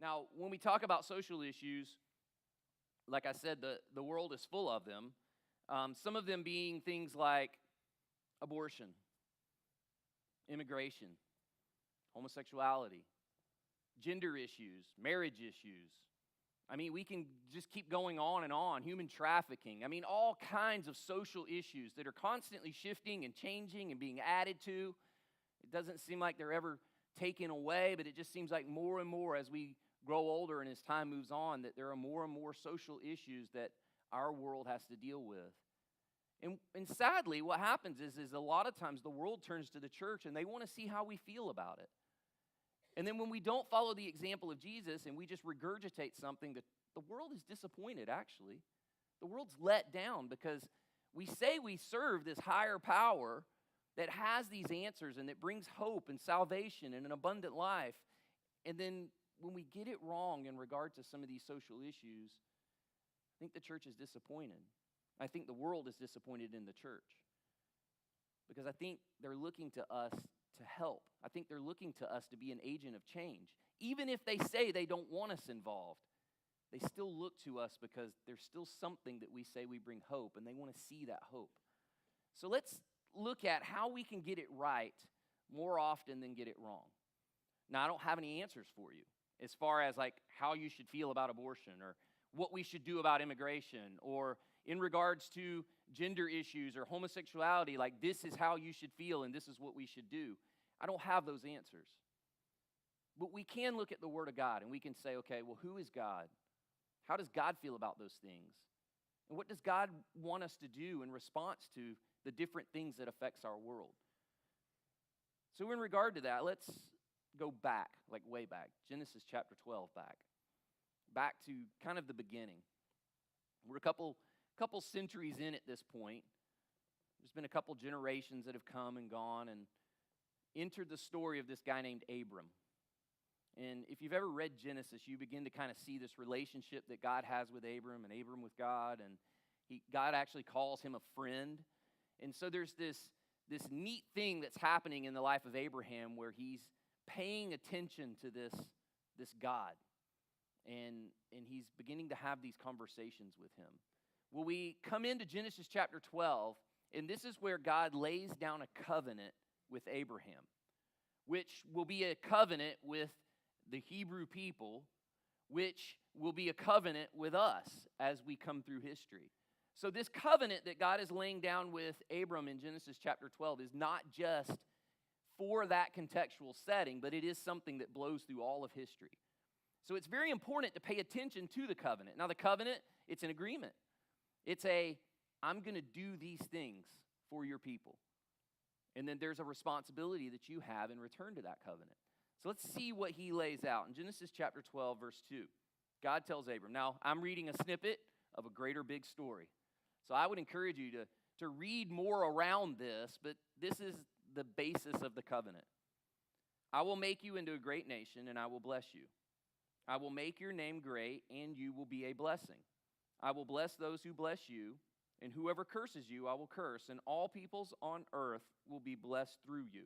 Now, when we talk about social issues, like I said, the world is full of them. Some of them being things like abortion, immigration, homosexuality, gender issues, marriage issues. I mean, we can just keep going on and on. Human trafficking. I mean, all kinds of social issues that are constantly shifting and changing and being added to. It doesn't seem like they're ever taken away, but it just seems like more and more as we grow older and as time moves on, that there are more and more social issues that our world has to deal with. And sadly, what happens is a lot of times the world turns to the church and they want to see how we feel about it. And then when we don't follow the example of Jesus and we just regurgitate something, that the world is disappointed, actually. The world's let down because we say we serve this higher power that has these answers and that brings hope and salvation and an abundant life. And then when we get it wrong in regard to some of these social issues, I think the church is disappointed. I think the world is disappointed in the church because I think they're looking to us to help. I think they're looking to us to be an agent of change. Even if they say they don't want us involved, they still look to us because there's still something that we say we bring hope, and they want to see that hope. So let's look at how we can get it right more often than get it wrong. Now, I don't have any answers for you as far as like how you should feel about abortion or what we should do about immigration or in regards to gender issues or homosexuality, like this is how you should feel and this is what we should do. I don't have those answers. But we can look at the Word of God and we can say, okay, well, who is God? How does God feel about those things? And what does God want us to do in response to the different things that affects our world? So in regard to that, let's go back, like way back, Genesis chapter 12 back to kind of the beginning. We're a couple centuries in at this point. There's been a couple generations that have come and gone and entered the story of this guy named Abram. And if you've ever read Genesis, you begin to kind of see this relationship that God has with Abram and Abram with God, and God actually calls him a friend. And so there's this neat thing that's happening in the life of Abraham where he's paying attention to this God. And he's beginning to have these conversations with him. Well, we come into Genesis chapter 12, and this is where God lays down a covenant with Abraham, which will be a covenant with the Hebrew people, which will be a covenant with us as we come through history. So this covenant that God is laying down with Abram in Genesis chapter 12 is not just for that contextual setting, but it is something that blows through all of history. So it's very important to pay attention to the covenant. Now the covenant, it's an agreement. It's I'm going to do these things for your people. And then there's a responsibility that you have in return to that covenant. So let's see what he lays out. In Genesis chapter 12, verse 2, God tells Abram. Now, I'm reading a snippet of a greater big story. So I would encourage you to read more around this, but this is the basis of the covenant. I will make you into a great nation, and I will bless you. I will make your name great, and you will be a blessing. I will bless those who bless you, and whoever curses you, I will curse, and all peoples on earth will be blessed through you.